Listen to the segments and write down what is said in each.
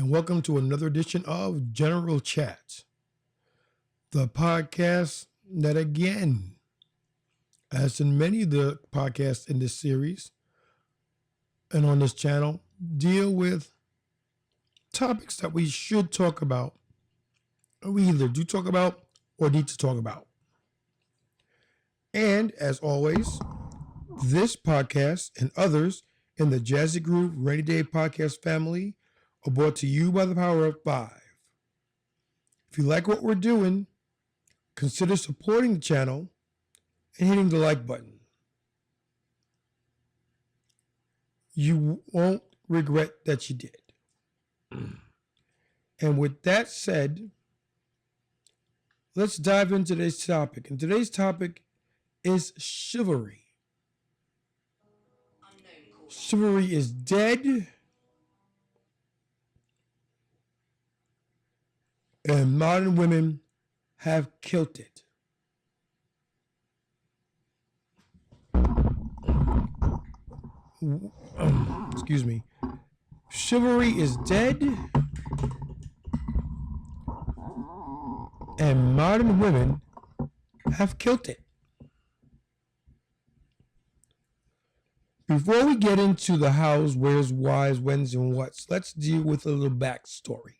and welcome to another edition of General Chat, the podcast that, again, as in many of the podcasts in this series and on this channel, deal with topics that we should talk about, or we either do talk about or need to talk about. And as always, this podcast and others in the Jazzy Groove Rainy Day Podcast family are brought to you by the power of 5. If you like what we're doing, consider supporting the channel and hitting the like button. You won't regret that you did. And with that said, let's dive into today's topic. And today's topic is chivalry. Chivalry is dead, and modern women have killed it. Excuse me. Chivalry is dead, and modern women have killed it. Before we get into the hows, where's, whys, whens, and whats, let's deal with a little backstory.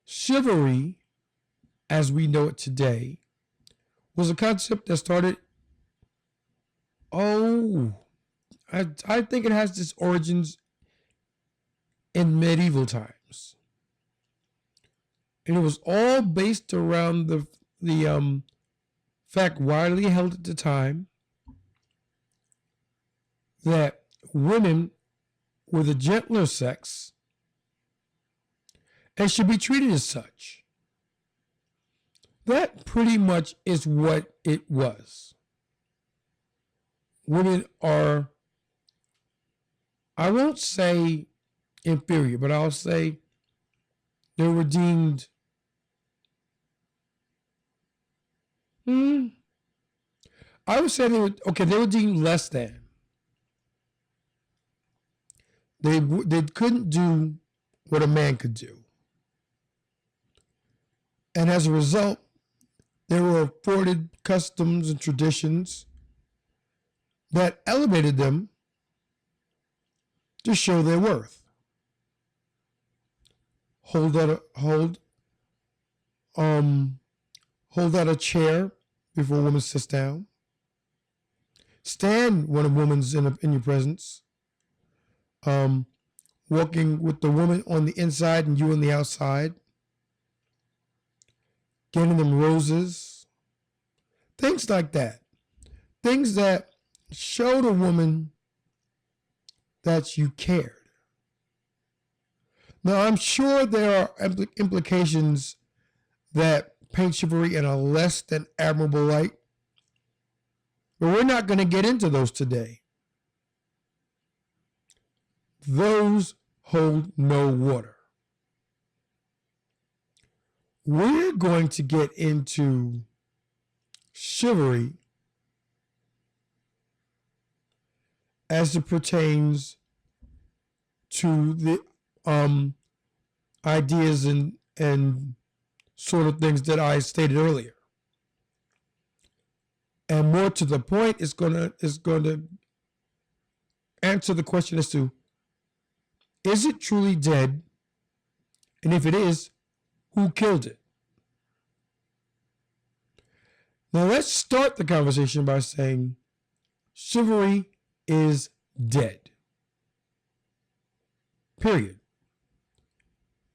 Chivalry, as we know it today, was a concept that started, I think it has its origins in medieval times. And it was all based around the fact widely held at the time that women were the gentler sex and should be treated as such. That pretty much is what it was. Women are, I won't say inferior, but I'll say they were deemed I would say they were deemed less than. They couldn't do what a man could do. And as a result, they were afforded customs and traditions that elevated them to show their worth. Hold out a chair before a woman sits down. Stand when a woman's in your presence. Walking with the woman on the inside and you on the outside. Getting them roses. Things like that. Things that showed a woman that you cared. Now, I'm sure there are implications that paint chivalry in a less than admirable light, but we're not going to get into those today. Those hold no water. We're going to get into chivalry as it pertains to the ideas and sort of things that I stated earlier. And more to the point, is going to answer the question as to, is it truly dead? And if it is, who killed it? Now let's start the conversation by saying chivalry is dead. Period.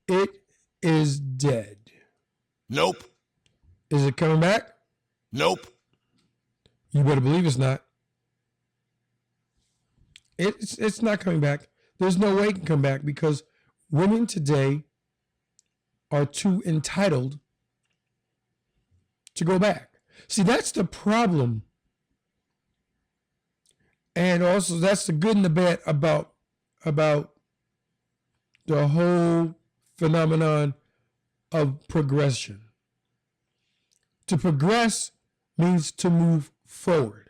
It is dead. Nope. Is it coming back? Nope. You better believe it's not. It's not coming back. There's no way it can come back because women today are too entitled to go back. See, that's the problem. And also that's the good and the bad about the whole phenomenon of progression. To progress means to move forward.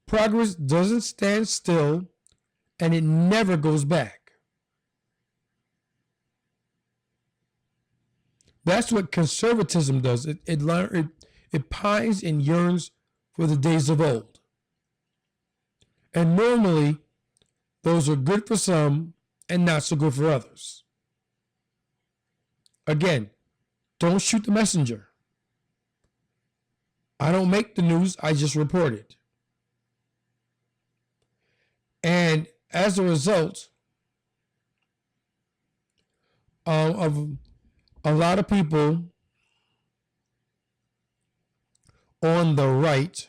Progress doesn't stand still, and it never goes back. That's what conservatism does. It pines and yearns for the days of old. And normally, those are good for some and not so good for others. Again, don't shoot the messenger. I don't make the news, I just report it. And as a result of a lot of people on the right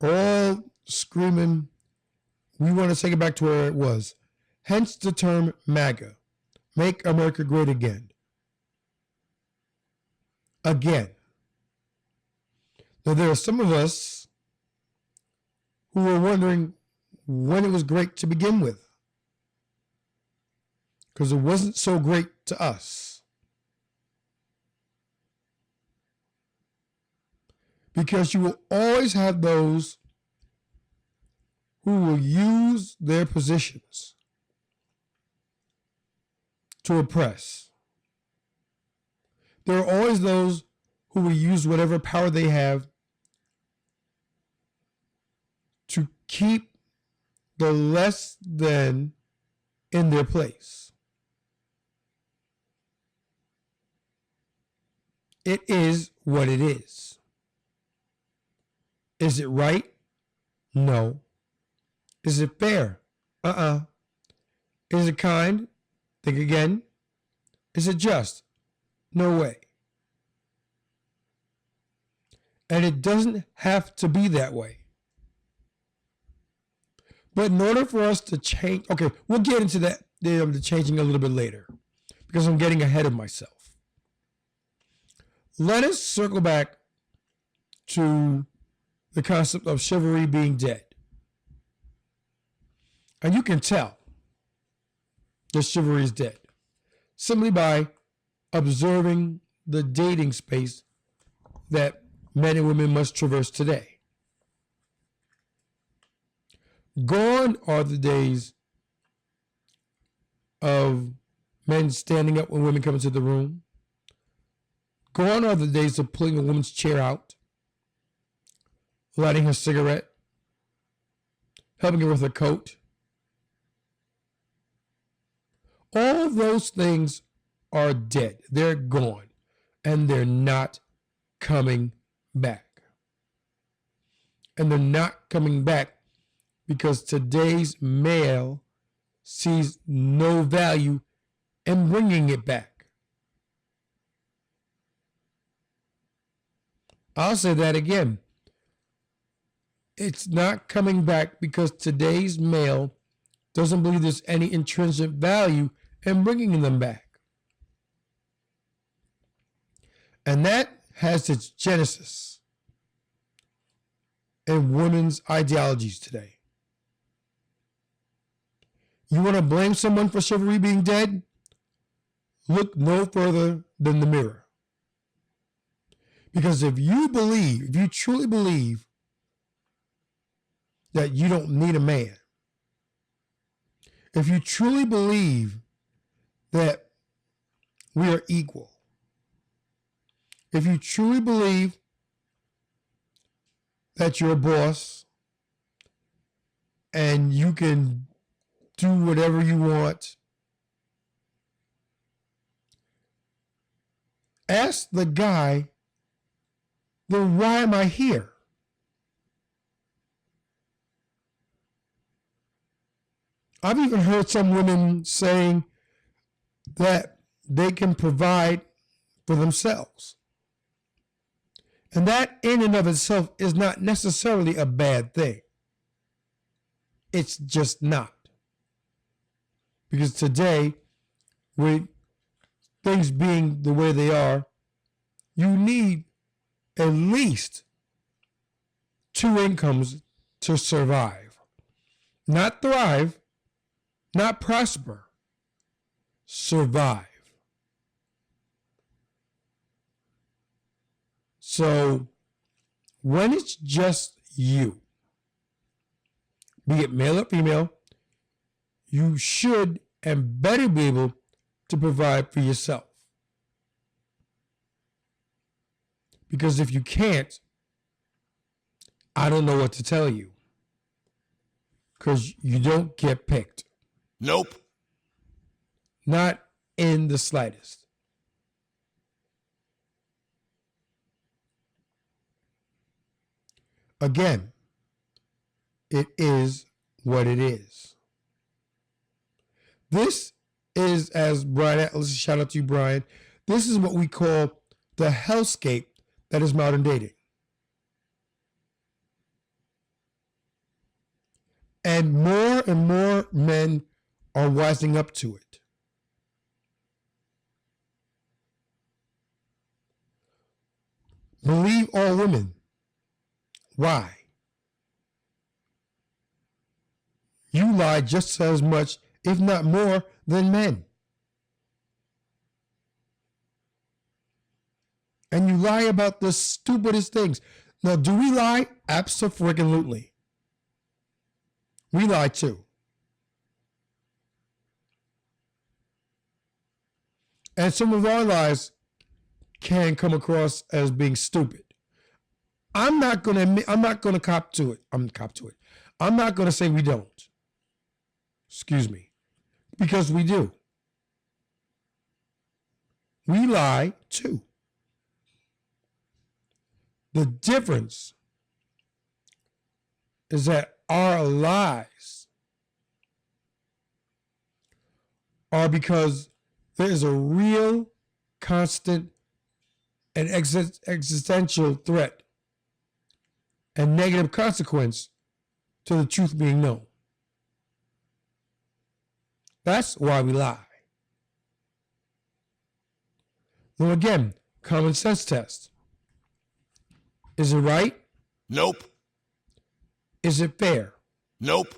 all screaming, we want to take it back to where it was. Hence the term MAGA, Make America Great Again. Again. Now, there are some of us who were wondering when it was great to begin with, because it wasn't so great to us. Because you will always have those who will use their positions to oppress. There are always those who will use whatever power they have to keep the less than in their place. It is what it is. Is it right? No. Is it fair? Is it kind? Think again. Is it just? No way. And it doesn't have to be that way. But in order for us to change, okay, we'll get into that, the changing a little bit later, because I'm getting ahead of myself. Let us circle back to the concept of chivalry being dead. And you can tell that chivalry is dead simply by observing the dating space that men and women must traverse today. Gone are the days of men standing up when women come into the room. Gone are the days of pulling a woman's chair out, lighting her cigarette, helping her with her coat. All of those things are dead. They're gone. And they're not coming back. And they're not coming back because today's male sees no value in bringing it back. I'll say that again. It's not coming back because today's male doesn't believe there's any intrinsic value in bringing them back. And that has its genesis in women's ideologies today. You want to blame someone for chivalry being dead? Look no further than the mirror. Because if you truly believe that you don't need a man, if you truly believe that we are equal, if you truly believe that you're a boss and you can do whatever you want, ask the guy, then why am I here? I've even heard some women saying that they can provide for themselves. And that in and of itself is not necessarily a bad thing. It's just not. Because today, with things being the way they are, you need at least 2 incomes to survive. Not thrive, not prosper, survive. So when it's just you, be it male or female, you should and better be able to provide for yourself. Because if you can't, I don't know what to tell you. Because you don't get picked. Nope. Not in the slightest. Again, it is what it is. This is, as Brian Atlas, shout out to you, Brian, this is what we call the hellscape that is modern dating. And more men are wising up to it. Believe all women. Why? You lie just as much, if not more, than men. And you lie about the stupidest things. Now, do we lie? Abso-freaking-lutely. We lie too. And some of our lies can come across as being stupid. I'm not gonna cop to it. I'm not gonna say we don't. Excuse me. Because we do. We lie too. The difference is that our lies are because there is a real, constant, and existential threat and negative consequence to the truth being known. That's why we lie. Now again, common sense test. Is it right? Nope. Is it fair? Nope.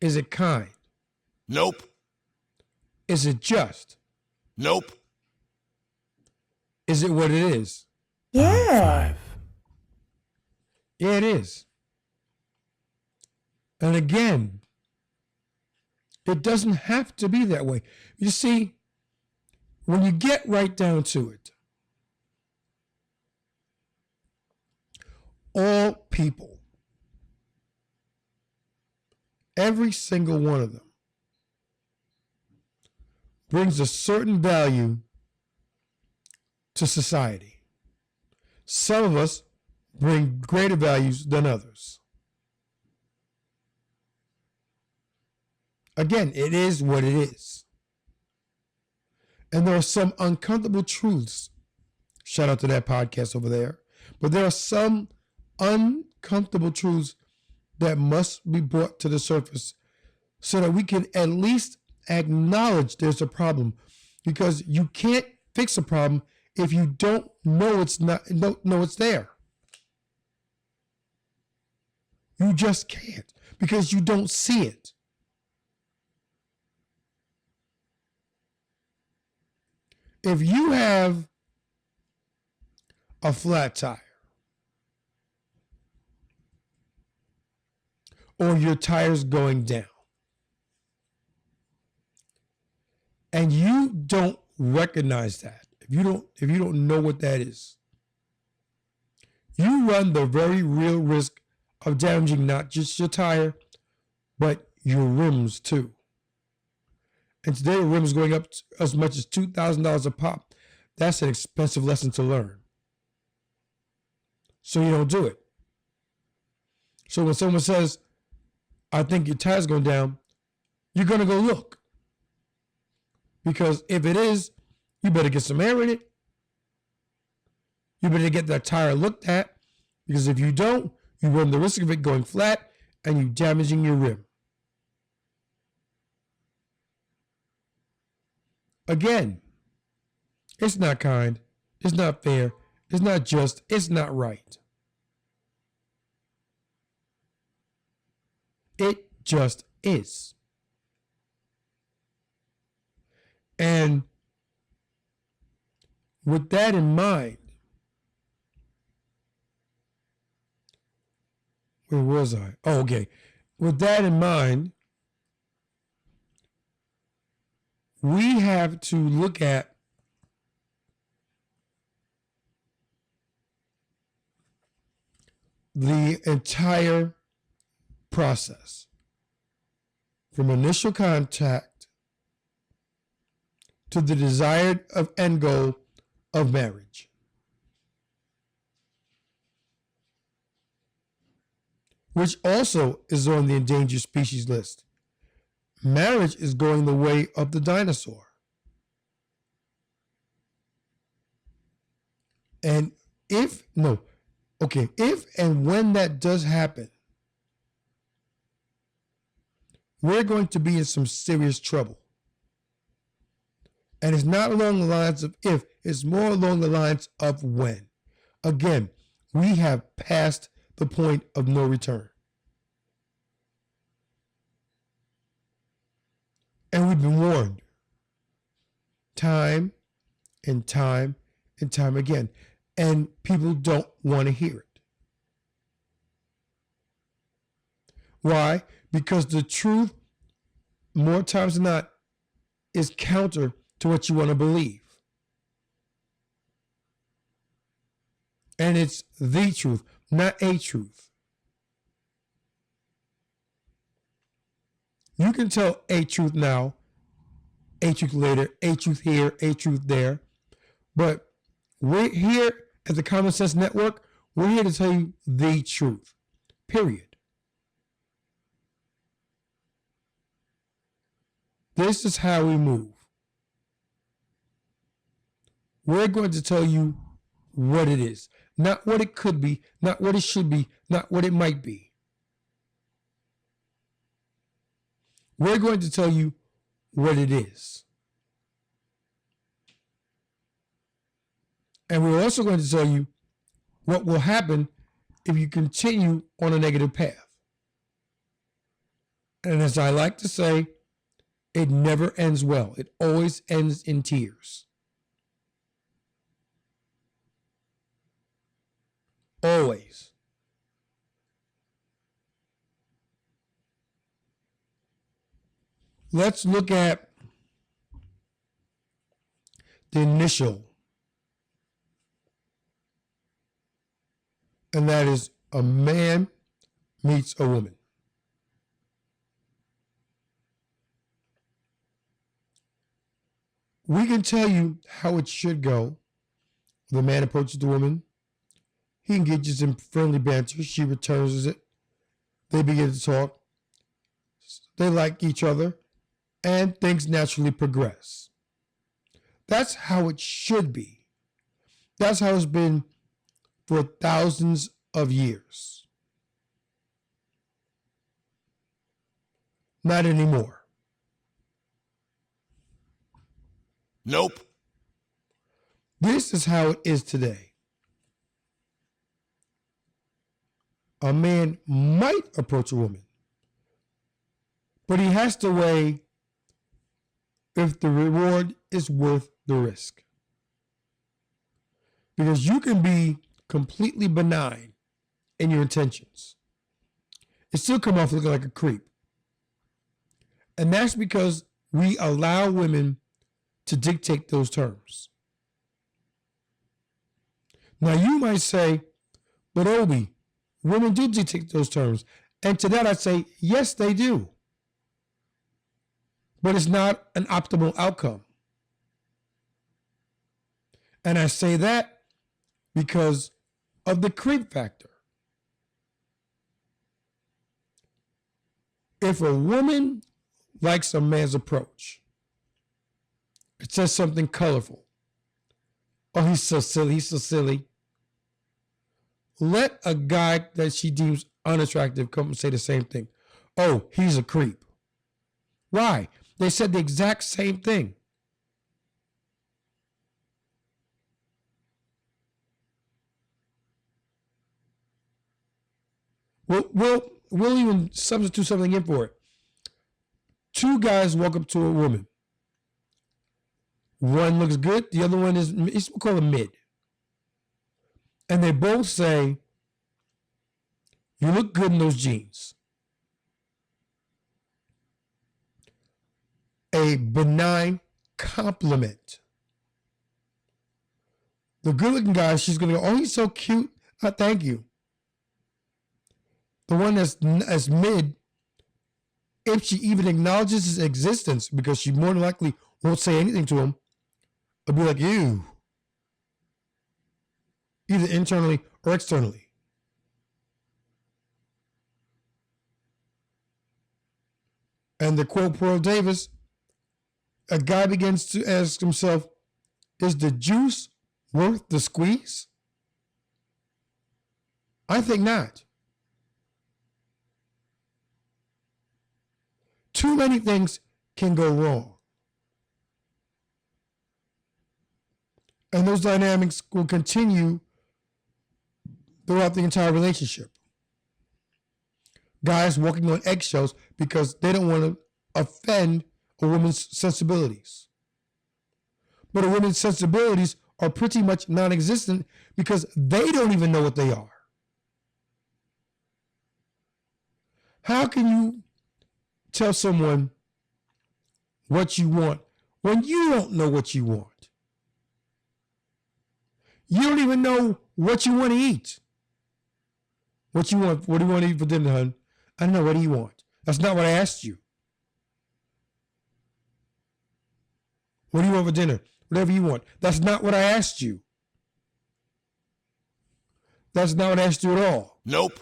Is it kind? Nope. Is it just? Nope. Is it what it is? Yeah. Yeah, it is. And again, it doesn't have to be that way. You see, when you get right down to it, all people, every single one of them, brings a certain value to society. Some of us bring greater values than others. Again, it is what it is. And there are some uncomfortable truths. Shout out to that podcast over there. But there are some uncomfortable truths that must be brought to the surface so that we can at least acknowledge there's a problem. Because you can't fix a problem if you don't know it's there. You just can't, because you don't see it. If you have a flat tire, or your tire's going down, and you don't recognize that, if you don't know what that is, you run the very real risk of damaging not just your tire, but your rims too. And today, the rims going up as much as $2,000 a pop. That's an expensive lesson to learn. So you don't do it. So when someone says, I think your tire's going down, you're going to go look. Because if it is, you better get some air in it. You better get that tire looked at. Because if you don't, you run the risk of it going flat and you damaging your rim. Again, it's not kind, it's not fair, it's not just, it's not right. It just is. And with that in mind, where was I? Oh, okay. With that in mind, we have to look at the entire process from initial contact to the desired end goal of marriage. Which also is on the endangered species list. Marriage is going the way of the dinosaur. And if and when that does happen, we're going to be in some serious trouble. And it's not along the lines of if, it's more along the lines of when. Again, we have passed the point of no return. And we've been warned time and time and time again. And people don't want to hear it. Why? Because the truth, more times than not, is counter to what you want to believe. And it's the truth, not a truth. You can tell a truth now, a truth later, a truth here, a truth there. But we're here at the Common Sense Network, we're here to tell you the truth, period. This is how we move. We're going to tell you what it is, not what it could be, not what it should be, not what it might be. We're going to tell you what it is. And we're also going to tell you what will happen if you continue on a negative path. And as I like to say, it never ends well. It always ends in tears. Always. Let's look at the initial, and that is a man meets a woman. We can tell you how it should go. The man approaches the woman. He engages in friendly banter. She returns it. They begin to talk. They like each other. And things naturally progress. That's how it should be. That's how it's been for thousands of years. Not anymore. Nope. This is how it is today. A man might approach a woman, but he has to weigh if the reward is worth the risk. Because you can be completely benign in your intentions. It still come off looking like a creep. And that's because we allow women to dictate those terms. Now you might say, but Obi, women do dictate those terms. And to that I say, yes, they do. But it's not an optimal outcome. And I say that because of the creep factor. If a woman likes a man's approach, it says something colorful. Oh, he's so silly, he's so silly. Let a guy that she deems unattractive come and say the same thing. Oh, he's a creep. Why? They said the exact same thing. We'll even substitute something in for it. Two guys walk up to a woman. One looks good, the other one is, we'll call him mid. And they both say, you look good in those jeans. A benign compliment. The good looking guy, she's going to go, oh, he's so cute. Thank you. the one that's mid, if she even acknowledges his existence, because she more than likely won't say anything to him, it'll be like, ew. Either internally or externally. And the quote Pearl Davis, a guy begins to ask himself, is the juice worth the squeeze? I think not. Too many things can go wrong. And those dynamics will continue throughout the entire relationship. Guys walking on eggshells because they don't want to offend a woman's sensibilities. But a woman's sensibilities are pretty much non-existent because they don't even know what they are. How can you tell someone what you want when you don't know what you want? You don't even know what you want to eat. What you want? What do you want to eat for dinner, hon? I don't know. What do you want? That's not what I asked you. What do you want for dinner? Whatever you want. That's not what I asked you. That's not what I asked you at all. Nope.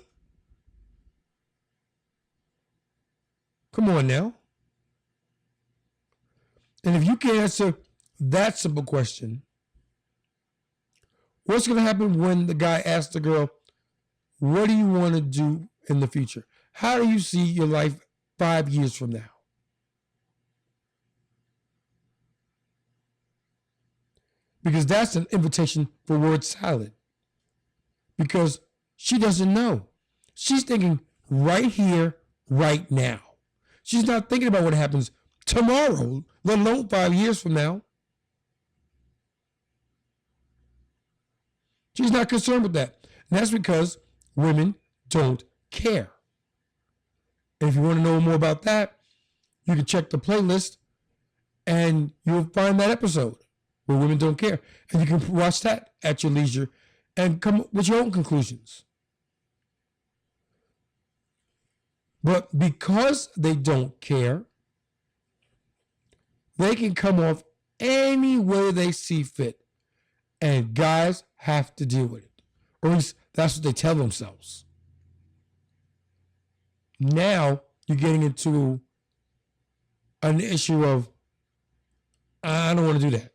Come on now. And if you can't answer that simple question, what's going to happen when the guy asks the girl, what do you want to do in the future? How do you see your life 5 years from now? Because that's an invitation for word salad. Because she doesn't know. She's thinking right here, right now. She's not thinking about what happens tomorrow, let alone 5 years from now. She's not concerned with that. And that's because women don't care. And if you want to know more about that, you can check the playlist and you'll find that episode where women don't care. And you can watch that at your leisure and come up with your own conclusions. But because they don't care, they can come off any way they see fit. And guys have to deal with it. Or at least that's what they tell themselves. Now you're getting into an issue of, I don't want to do that.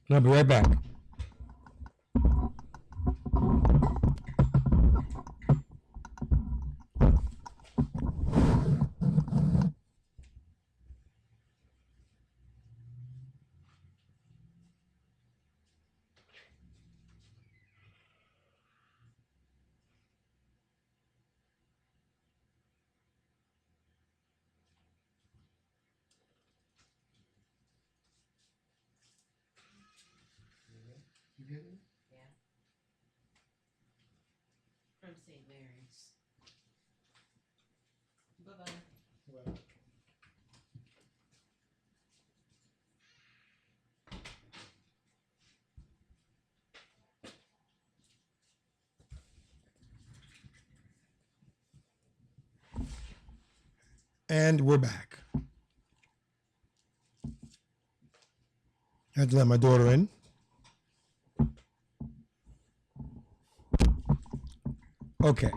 And I'll be right back. You get it? Yeah. From St. Mary's. Bye-bye. Well, and we're back. I had to let my daughter in. Okay.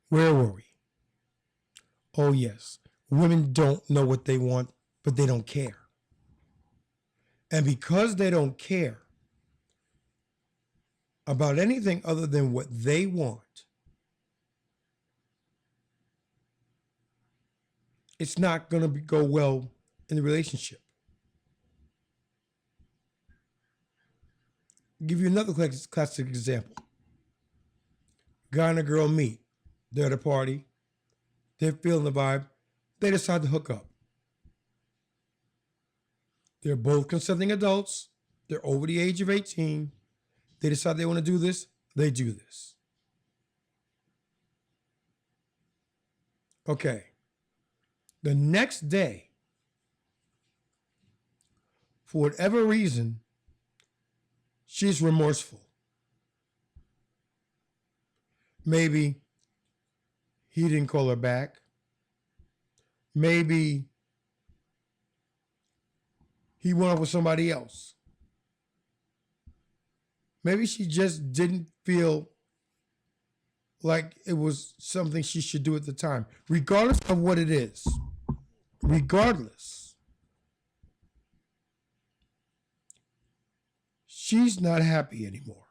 Where were we? Oh, yes. Women don't know what they want, but they don't care. And because they don't care about anything other than what they want, it's not going to go well in the relationship. I'll give you another classic example. Guy and a girl meet. They're at a party. They're feeling the vibe. They decide to hook up. They're both consenting adults. They're over the age of 18. They decide they want to do this. They do this. Okay. The next day, for whatever reason, She's remorseful. Maybe he didn't call her back. Maybe he went off with somebody else. Maybe she just didn't feel like it was something she should do at the time, regardless of what it is. Regardless, she's not happy anymore.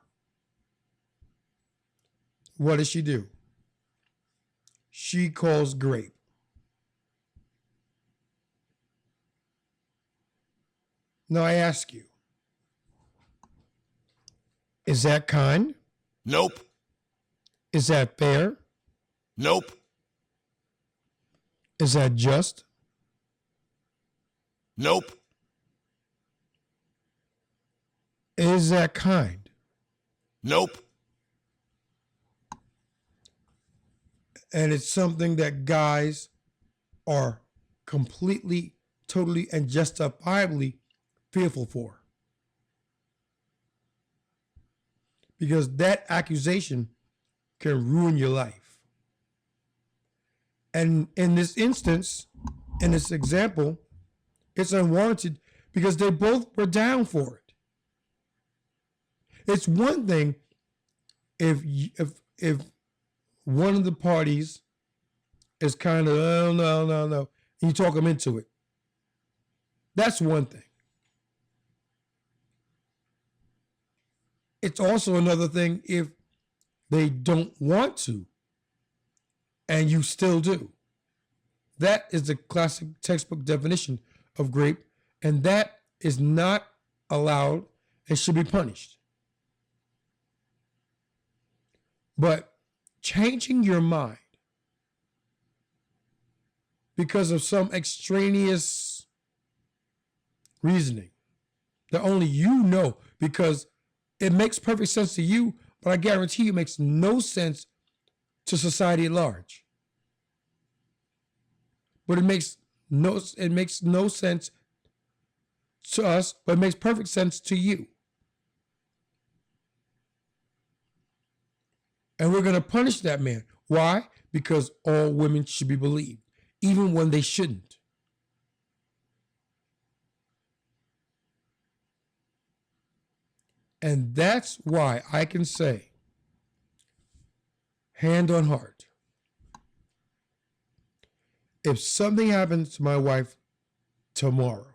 What does she do? She calls Grape. Now I ask you, is that kind? Nope. Is that fair? Nope. Is that just? Nope. Is that kind? Nope. And it's something that guys are completely, totally, and justifiably fearful for. Because that accusation can ruin your life. And in this instance, in this example, it's unwarranted because they both were down for it. It's one thing if one of the parties is kind of, oh, no, and you talk them into it. That's one thing. It's also another thing if they don't want to and you still do. That is the classic textbook definition of grape, and that is not allowed and should be punished. But changing your mind because of some extraneous reasoning that only you know, because it makes perfect sense to you, but I guarantee you it makes no sense to society at large. But it makes no sense to us, but it makes perfect sense to you. And we're going to punish that man. Why? Because all women should be believed, even when they shouldn't. And that's why I can say, hand on heart, if something happens to my wife tomorrow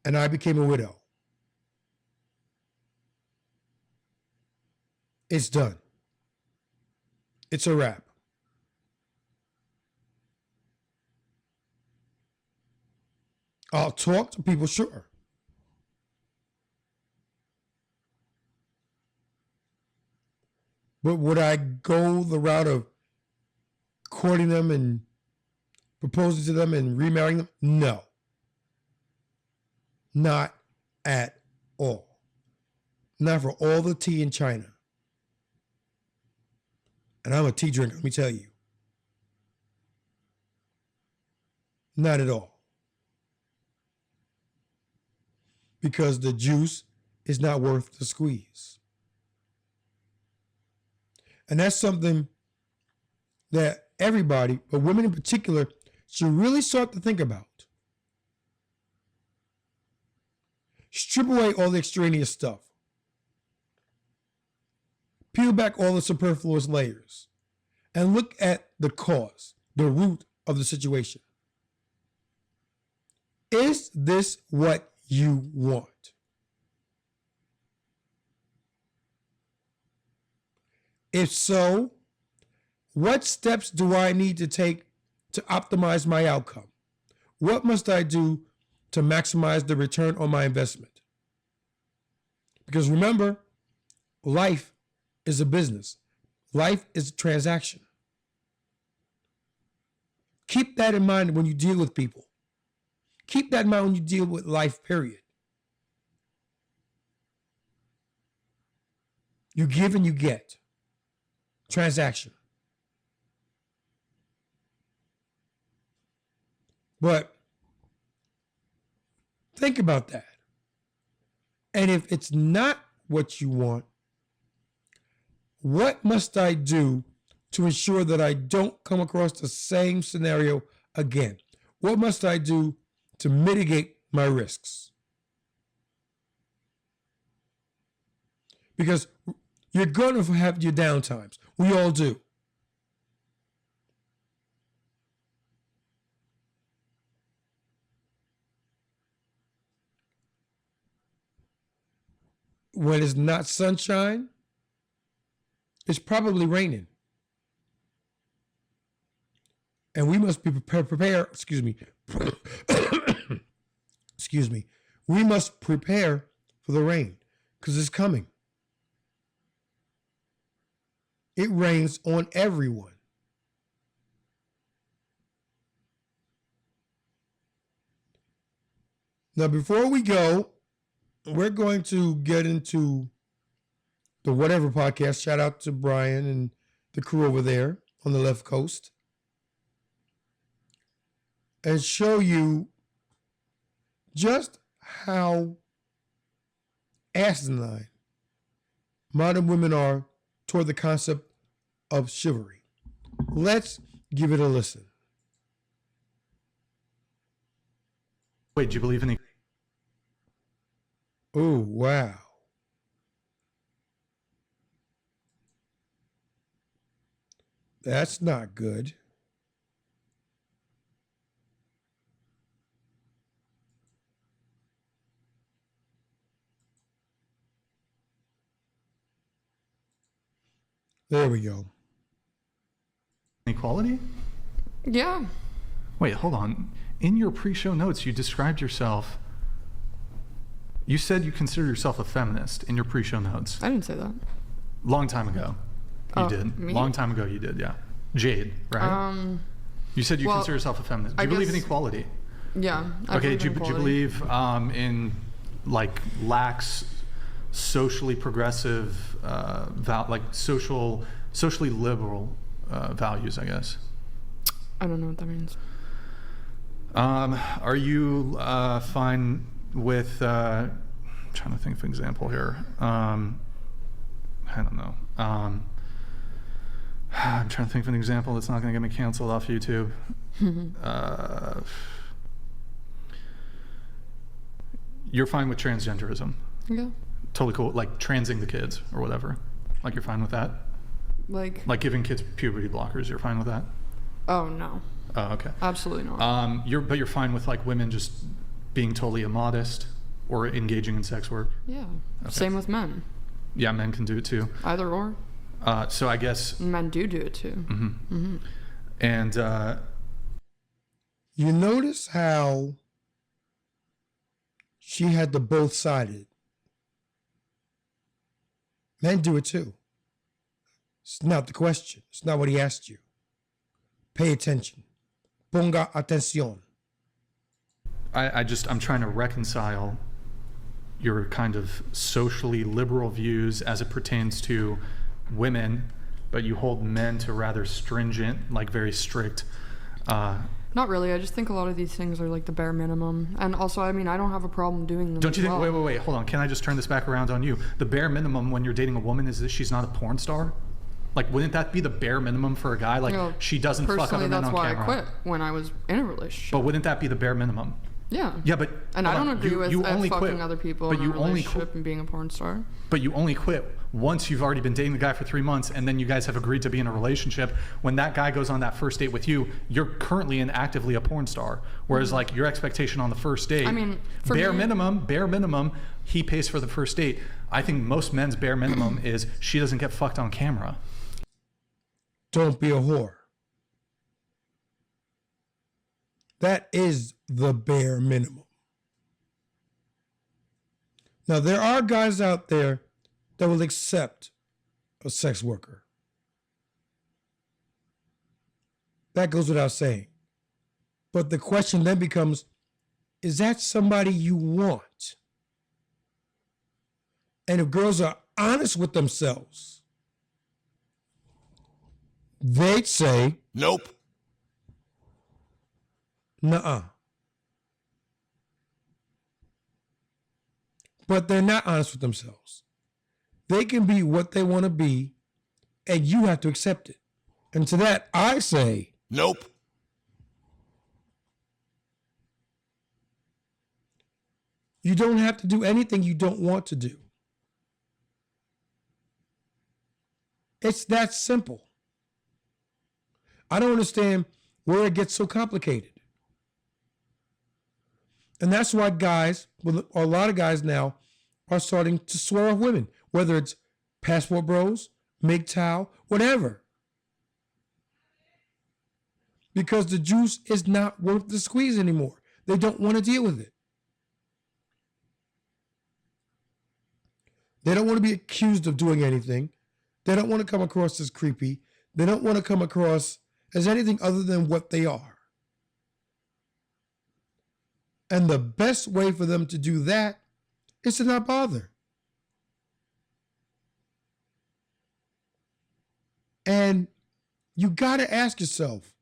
and I became a widow, it's done. It's a wrap. I'll talk to people, sure. But would I go the route of courting them and proposing to them and remarrying them? No. Not at all. Not for all the tea in China. And I'm a tea drinker, let me tell you. Not at all. Because the juice is not worth the squeeze. And that's something that everybody, but women in particular, should really start to think about. Strip away all the extraneous stuff. Peel back all the superfluous layers and look at the cause, the root of the situation. Is this what you want? If so, what steps do I need to take to optimize my outcome? What must I do to maximize the return on my investment? Because remember, life is a business. Life is a transaction. Keep that in mind when you deal with people. Keep that in mind when you deal with life, period. You give and you get. Transaction. But think about that. And if it's not what you want, what must I do to ensure that I don't come across the same scenario again? What must I do to mitigate my risks? Because you're going to have your downtimes. We all do. When it's not sunshine, it's probably raining. And we must be prepared, excuse me. Excuse me. We must prepare for the rain because it's coming. It rains on everyone. Now, before we go, we're going to get into the Whatever podcast. Shout out to Brian and the crew over there on the left coast. And show you just how asinine modern women are toward the concept of chivalry. Let's give it a listen. Wait, do you believe in Oh, wow. That's not good. There we go. equality? Yeah. Wait, hold on. In your pre-show notes, you described yourself. You said you consider yourself a feminist in your pre-show notes. I didn't say that. Long time ago, you did. Me? Long time ago, you did. Yeah, Jade, right? You said you well, consider yourself a feminist. Do you believe in equality? Yeah. I Okay. believe Do in you equality. believe in like lax, socially progressive, socially liberal values? I guess. I don't know what that means. Are you fine with? I'm trying to think of an example here. I don't know. I'm trying to think of an example that's not going to get me canceled off YouTube. You're fine with transgenderism. Yeah. Totally cool. Like transing the kids or whatever. Like you're fine with that? Like Like giving kids puberty blockers. You're fine with that? Oh no. Oh, okay. Absolutely not. You're fine with like women just being totally immodest or engaging in sex work? Yeah. Okay. Same with men. Yeah, men can do it too. Either or. So I guess. Men do it too. Mm-hmm. Mm-hmm. And You notice how she had the both sided. Men do it too. It's not the question. It's not what he asked you. Pay attention. Ponga atención. I'm trying to reconcile your kind of socially liberal views as it pertains to women, but you hold men to rather stringent, like very strict. Not really. I just think a lot of these things are like the bare minimum. And also, I mean, I don't have a problem doing them. Don't you as think? well. Wait. Hold on. Can I just turn this back around on you? The bare minimum when you're dating a woman is that she's not a porn star. Like, wouldn't that be the bare minimum for a guy? Like, Well, she doesn't fuck other personally, men that's on why camera. I quit when I was in a relationship. But wouldn't that be the bare minimum? Yeah. Yeah, but And I hold don't on. agree with you only fucking quit, other people but in a you only relationship quit. and being a porn star. But you only quit once you've already been dating the guy for 3 months, and then you guys have agreed to be in a relationship. When that guy goes on that first date with you, you're currently and actively a porn star. Whereas, like, your expectation on the first date, I mean, for bare me- minimum, he pays for the first date. I think most men's bare minimum is she doesn't get fucked on camera. Don't be a whore. That is the bare minimum. Now, there are guys out there that will accept a sex worker. That goes without saying. But the question then becomes, is that somebody you want? And if girls are honest with themselves, they'd say, Nope. nuh-uh. but they're not honest with themselves. They can be what they want to be, and you have to accept it. And to that, I say, Nope. you don't have to do anything you don't want to do. It's that simple. I don't understand where it gets so complicated. And that's why guys, well, a lot of guys now are starting to swear off women, whether it's passport bros, MGTOW, whatever. Because the juice is not worth the squeeze anymore. They don't want to deal with it. They don't want to be accused of doing anything. They don't want to come across as creepy. They don't want to come across as anything other than what they are. And the best way for them to do that is to not bother. And you got to ask yourself,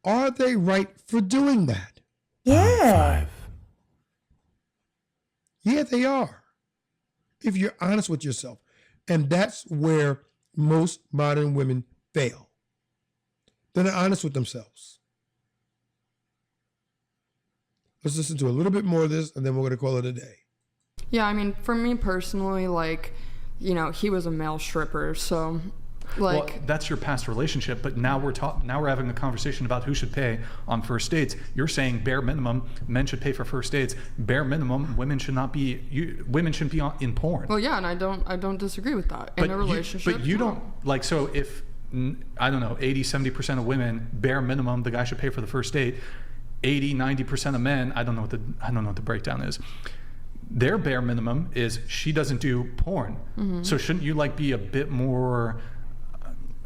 are they right for doing that? Yeah. Yeah, they are. If you're honest with yourself. And that's where most modern women fail. They're not honest with themselves. Let's listen to a little bit more of this, and then we're going to call it a day. Yeah, I mean, for me personally, like, you know, he was a male stripper, so, like... Well, that's your past relationship, but now we're having a conversation about who should pay on first dates. You're saying bare minimum, men should pay for first dates. Bare minimum, women shouldn't be in porn. Well, yeah, and I don't disagree with that. In a relationship... But you don't, like, so if, I don't know, 80, 70% of women, bare minimum, the guy should pay for the first date. 80, 90% of men, I don't know what the breakdown is. Their bare minimum is she doesn't do porn. Mm-hmm. So shouldn't you like be a bit more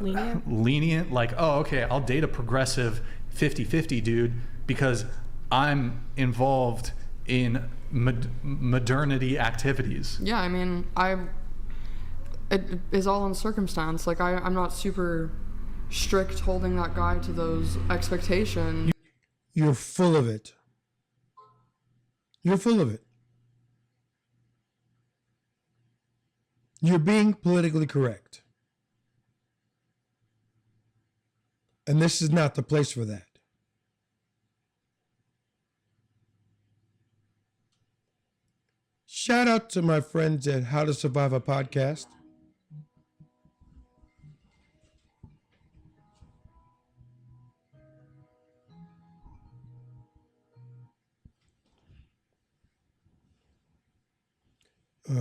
lenient? Like, oh, okay, I'll date a progressive 50-50 dude because I'm involved in modernity activities. Yeah, I mean, it is all in circumstance. Like, I'm not super strict holding that guy to those expectations. You're full of it. You're full of it. You're being politically correct. And this is not the place for that. Shout out to my friends at How to Survive a Podcast.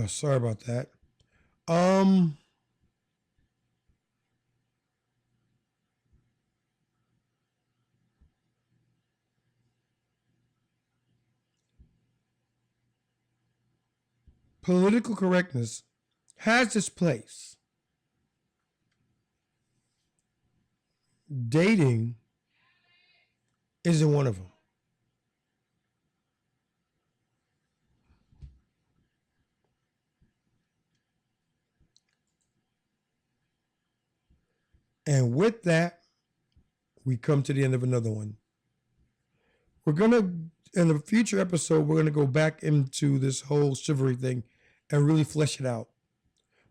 Sorry about that. Political correctness has its place. Dating isn't one of them. And with that, we come to the end of another one. We're going to, in a future episode, we're going to go back into this whole chivalry thing and really flesh it out.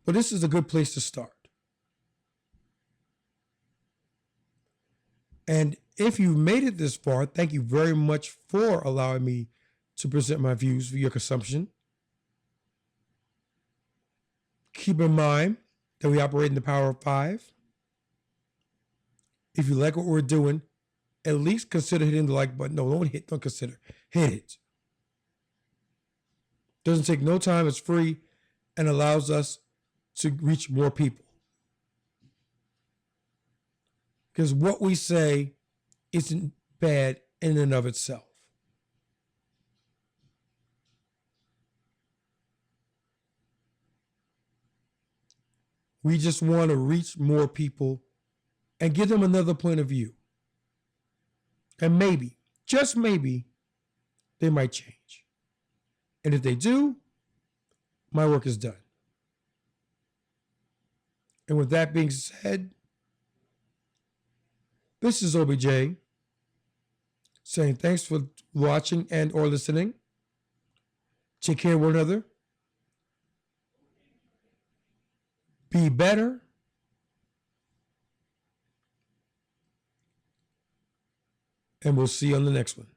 But this is a good place to start. And if you've made it this far, thank you very much for allowing me to present my views for your consumption. Keep in mind that we operate in the power of 5. If you like what we're doing, at least consider hitting the like button. No, don't consider. Hit it. Doesn't take no time. It's free and allows us to reach more people. Because what we say isn't bad in and of itself. We just want to reach more people and give them another point of view. And maybe, just maybe, they might change. And if they do, my work is done. And with that being said, this is OBJ saying thanks for watching and or listening. Take care of one another. Be better. And we'll see you on the next one.